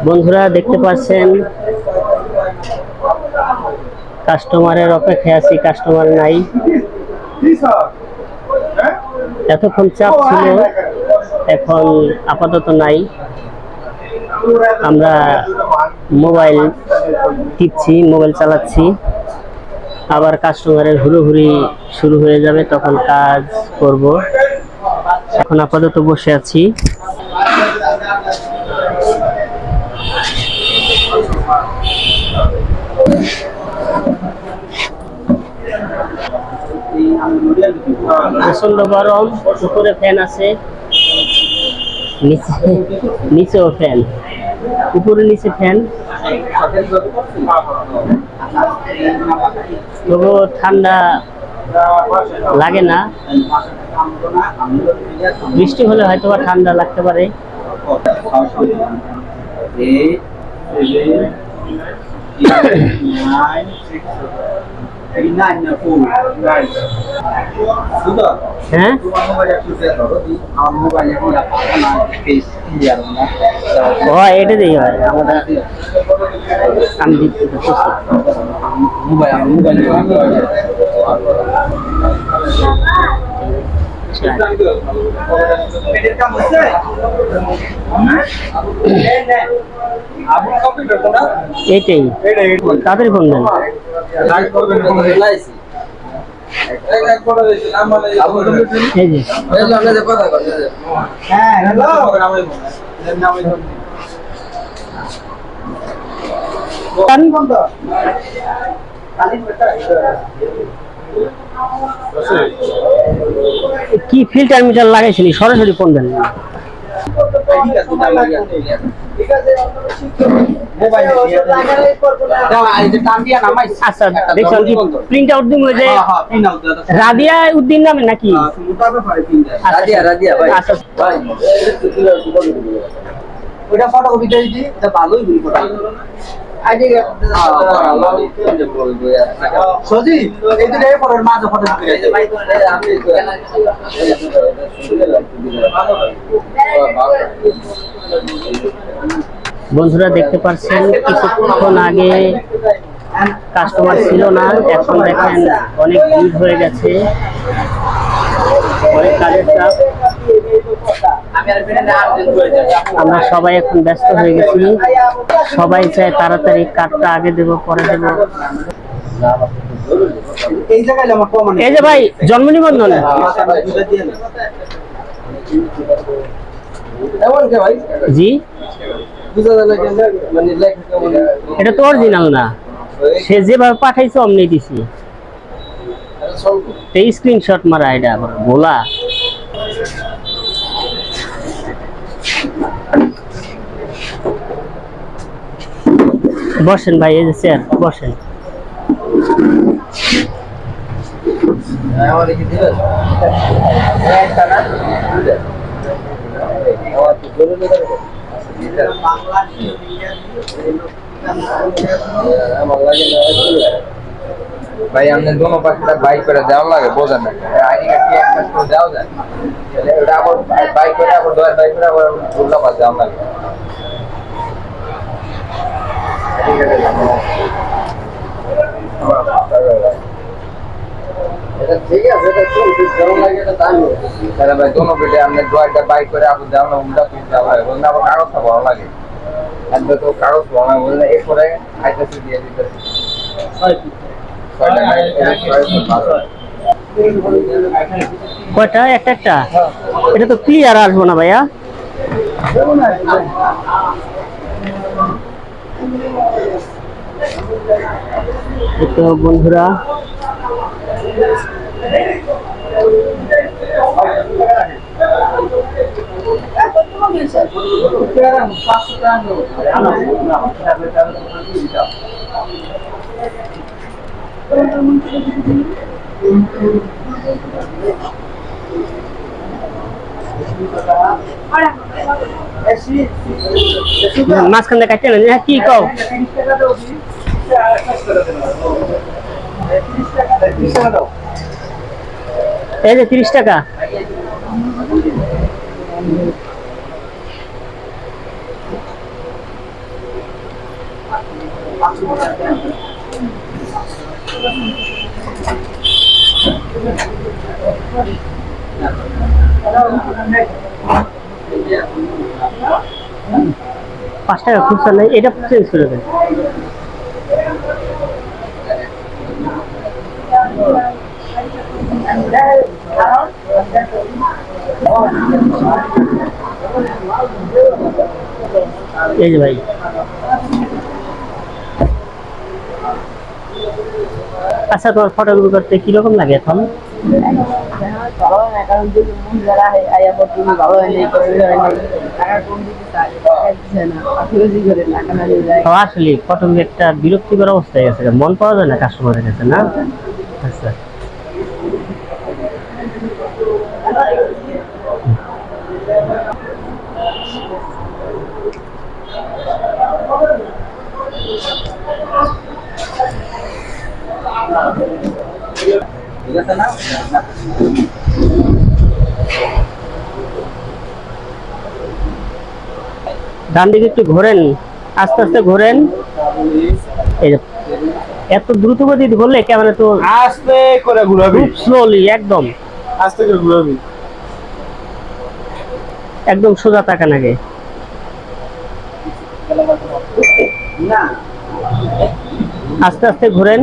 বন্ধুরা দেখতে পাচ্ছেন কাস্টমারের অপেক্ষায় আছি, কাস্টমার নাই। এতক্ষণ চাপ ছিল, এখন আপাতত নাই। আমরা মোবাইল টিপছি, মোবাইল চালাচ্ছি, আবার কাস্টমারের হুড়োহুড়ি শুরু হয়ে যাবে, তখন কাজ করব। এখন আপাতত বসে আছি। প্রচন্ড গরম, উপরে ফ্যান আছে, নিচেও ফ্যান, উপরে নিচে ফ্যান, তবুও ঠান্ডা লাগে না। বৃষ্টি হলে হয়তো বা ঠান্ডা লাগতে পারে। হ্যাঁ, এটা দিয়ে হয় আমাদের। আমি এইটাই তাদের ফোন দেন। কি ফিল্টার মিটার লাগাইছিলি? সরাসরি ফোন দেন। আচ্ছা দেখছেন কি প্রিন্ট আউট দিন যে রাদিয়া উদ্দিন নামে নাকি? আচ্ছা ওটা ফটোকপি দিয়েছি, এটা ভালোই ভুল করা। সজি এই দিনে পরের মাঝে ফটো দিতে বন্ধুরা দেখতে পাচ্ছেন কিছুক্ষণ আগে কাস্টমার ছিল না, এখন দেখেন অনেক ভিড় হয়ে গেছে, অনেক কাজের চাপ। আমরা সবাই এখন ব্যস্ত হয়ে গেছি, সবাই চায় তাড়াতাড়ি কার্ডটা আগে দেব পরে দেব। এই যে ভাই জন্ম নিবন্ধন জি, এটা তো অরিজিনাল না, সে যেভাবে পাঠাইছে অমনি দিছি, স্ক্রিনশট মারা, এটা আবার ভোলা। বসেন ভাই, এই যে চেয়ার, বসেন। ভাই আমাদের দোনো পাশে বাইক করে দেওয়া লাগে, বোঝেন না আইডি কার্ড কি একটা করে দেওয়া যায়, ওটা আবার বাইক করে আবার দশ বাইক করে আবার উল্টা পাশ দেওয়া লাগে। ঠিক আছে, ভাই দোনো পেটে আপনার দোয়ারটা বাইক করে আবার দেওয়া না, উল্টা পিস দেওয়া লাগে, বললে আবার কাগজটা ভালো লাগে। একবার তো কাগজ ভালো বললে এরপরে আইতেছে দিয়ে দিতেছে। কয়টা? একটা একটা, এটা তো ক্লিয়ার আসবো না ভাইয়া। তো বন্ধুরা মাঝখানে কাটতে না কি কও? এই যে 30 টাকা। ৳5 খুচরা নেই, এটা চেঞ্জ করে দেন। এই যে ভাই, আচ্ছা তোমার ফটোগ্রাফি করতে কিরকম লাগে এখন? ভালো হয় না, কারণ যদি মহিলারা আয়া পড়তে ভালো হয় না, টাকা কম দিতে চায়, টাকা দিচ্ছে না, আফসোসই করে টাকা না দিয়ে যায়। তো আসলে ফটোগ্রাফি একটা বিরক্তিকর অবস্থায় গেছে, মন পাওয়া যায় না কাস্টমারের কাছে না। আচ্ছা ঠিক আছে না? ডান দিকে একটু ঘোরেন, আস্তে আস্তে ঘোরেন। এই যে এত দ্রুত গতিতে ঘুরলে ক্যামেরা তো আস্তে করে ঘুরাবি, খুব স্লোলি, একদম আস্তে করে ঘুরাবি। একদম সোজা তাকান আগে। না আস্তে আস্তে ঘোরেন।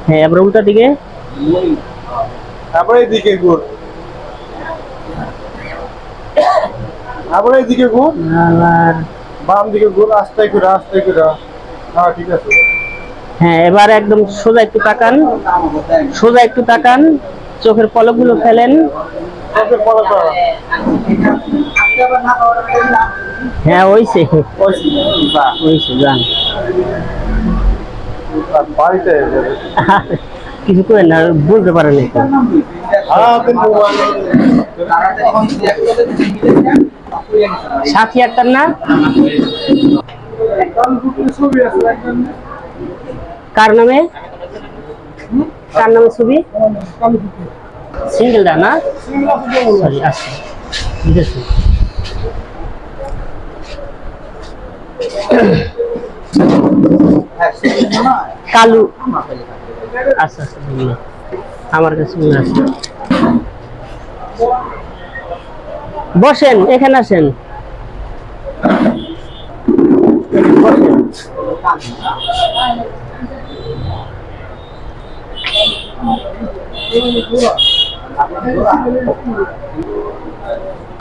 হ্যাঁ, এবার উল্টা দিকে। তারপরে এদিকে ঘুর, তারপরে এদিকে ঘুর, আর বাম দিকে ঘুর, আস্তে করে আস্তে করে। হ্যাঁ ঠিক আছে। হ্যাঁ, এবার একদম সোজা একটু তাকান, সোজা একটু তাকান, চোখের পলকগুলো ফেলেন। চোখের পলক করা। হ্যাঁ হইছে, হইছে, যান। বাড়িতে যাবে। কিছু করেন না, বলতে পারেন না তো। হাতে মোবাইল। সাথী একটার না? ছবি আছে একদম। কার নামে? কার নামে ছবি? সিঙ্গেলটা না? সরি, আচ্ছা ঠিক আছে। কালু, আচ্ছা আচ্ছা বুঝলাম, আমার কাছে মনে আছে। বসেন, এখানে আসেন, বসেন।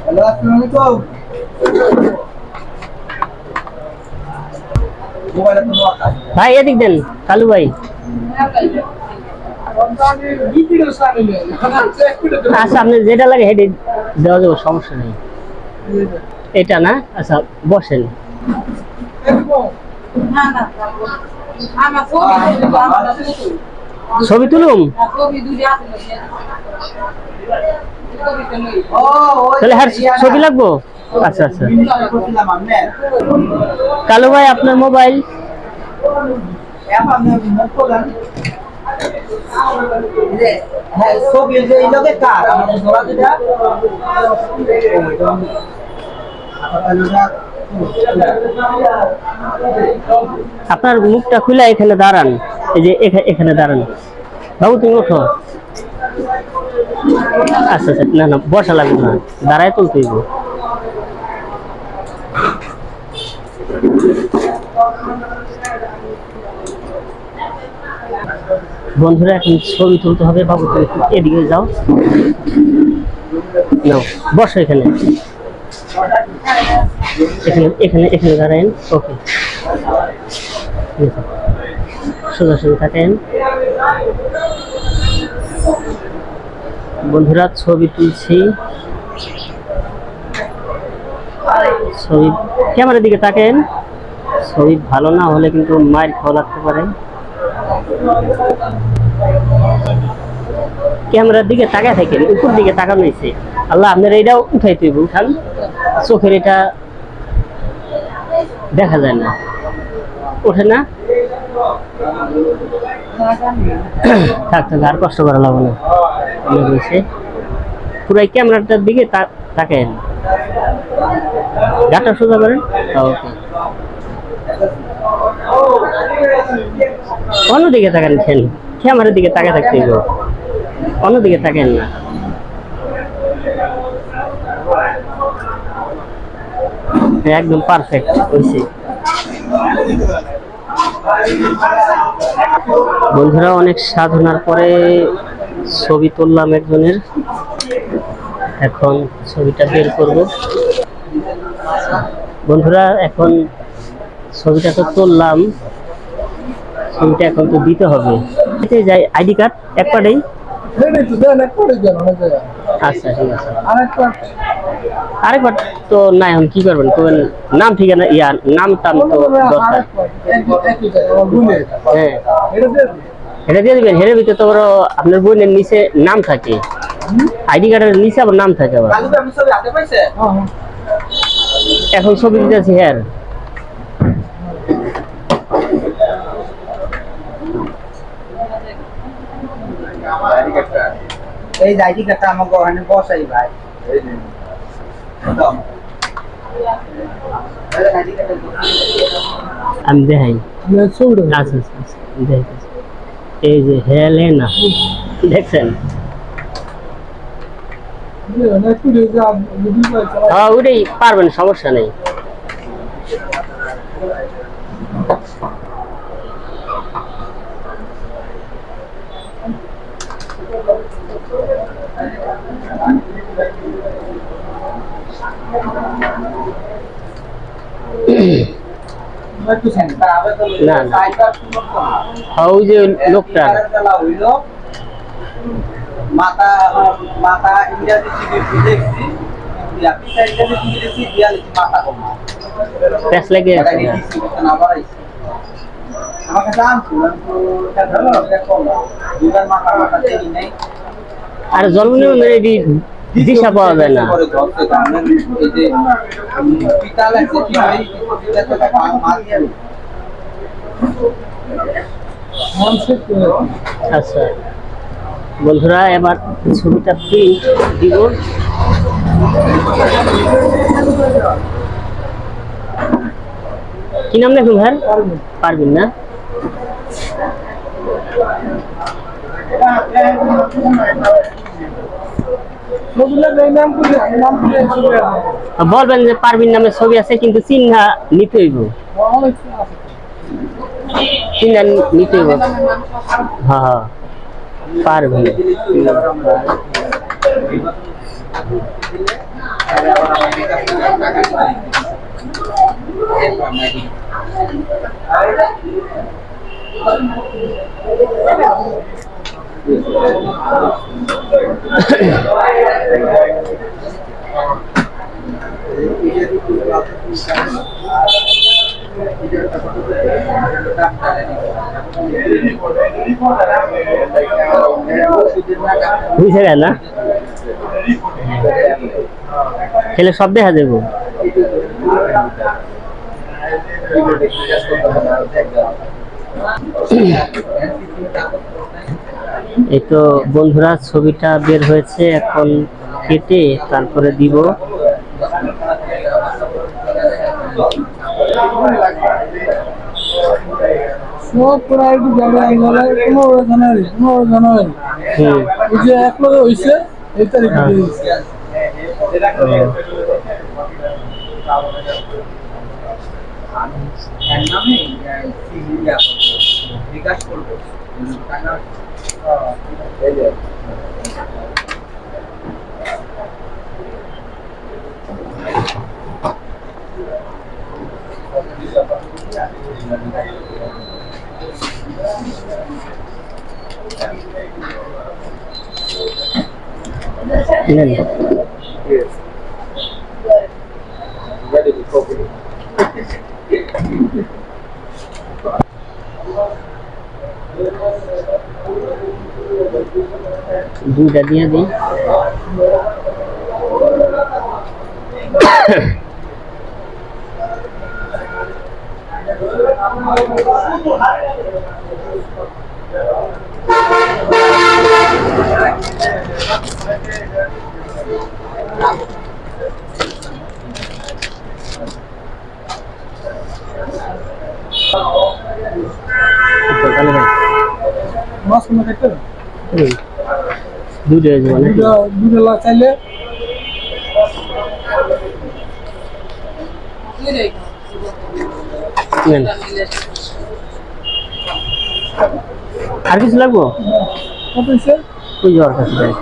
হ্যালো, আসসালামু আলাইকুম। মোবাইলে তো নোয়া কাজ। ভাই এদিক দেন, কালু ভাই। আচ্ছা, আপনি যেটা লাগে হেডে দেওয়া যাবে, সমস্যা নেই। এটা না? আচ্ছা বসেন। ছবি তুলুম? ও ওই তাহলে হ্যাঁ, ছবি লাগবো? আচ্ছা আচ্ছা। করছিলাম আমি। কালু ভাই, আপনার মোবাইল? এখন আপনি মুখ করলেন। হ্যাঁ, ছবি যে এই লোকে কার? আমাদের ধরা যেটা। আপনার মুখটা খুলে এখানে দাঁড়ান, এই যে এখানে দাঁড়ান। বাবু তুমি ওঠো। আচ্ছা আচ্ছা, না না বসা লাগবে না, দাঁড়ায় তুলতে হইব। বন্ধুরা, এখন ছবি তুলতে হবে। বাবু তুমি একটু এদিকে যাও, নাও বসো এখানে, এখানে এখানে এখানে দাঁড়ান। ওকে, সোজা সোজা থাকেন। বন্ধুরা, ছবি তুলছি। ছবি, ক্যামেরার দিকে তাকেন। ছবি ভালো না হলে কিন্তু মাইর খাওয়া লাগতে পারে। ক্যামেরার দিকে তাকায় থাকেন, উপর দিকে তাকানো হয়েছে। আল্লাহ, আপনার এইটাও উঠাইতে হইব, উঠান। চোখের এটা দেখা যায় না, ওঠে না। থাক থাক, আর কষ্ট করা লাগবে না। পুরাই ক্যামেরাটার দিকে তাকেন গাটা সোজা করেন। ওকে, অন্যদিকে তাকান, খেল ক্যামেরার দিকে তাকা থাকতে হইব, অন্যদিকে তাকেন না। একদম পারফেক্ট হয়েছে। বন্ধুরা, অনেক সাধনার পরে ছবি তুললাম একজনের, এখন ছবিটা বের করব। বন্ধুরা, এখন ছবিটা তো তুললাম, ছবিটা এখন তো দিতে হবে। যাই আইডি কার্ড এক পাটেই। আচ্ছা, ঠিক আছে। আরেকবার তো না, এখন কি করবেন করবেন, নাম ঠিকানা ইয়া নাম টাম তো দরকার। হ্যাঁ, এটা দিয়ে দিবেন। হেরে ভিতরে তো বড় আপনার বোনের নিচে নাম থাকে, আইডি কার্ডের নিচে আবার নাম থাকে আবার। এখন ছবি দিতেছি। হ্যাঁ, এই আইডি কার্ডটা আমাকে ওখানে বসাই ভাই। আমি দেখাই। আচ্ছা, এই যে হেলেনা দেখছেন? হ্যাঁ, ওটাই পারবেন, সমস্যা নেই। না, ওই যে লোকটা মাথা মাথা ইংরেজি দেখছি, মাথা কম প্যাস লেগে গেছে। আমাকে মাথা মাথা দেখি নাই। আর জন্ম নিবন্ধনে দিশা পাওয়া যায় না। আচ্ছা বন্ধুরা, এবার ছবিটা প্রিন্ট দিব। কি নাম লেখুন ভাই? পারবেন না? বলবেন যে পারবিন নামে ছবি আছে, কিন্তু চিহ্না নিতে হইব, চিহ্না নিতে হইব। হ্যাঁ হ্যাঁ, পারবেন। বুঝে গেল না? খেলে সব দেখা যাবো। এই তো বন্ধুরা, ছবিটা বের হয়েছে, এখন কেটে তারপরে দিব। বিকাশ করবো দুইটা দিয়ে দিই। কাস্টমার দেখতে দুটো হয়ে যাবে নাকি? দুটো চাইলে নেন। আর কিছু লাগবো? কত হয়েছে ওই যাওয়ার কাছে যাই।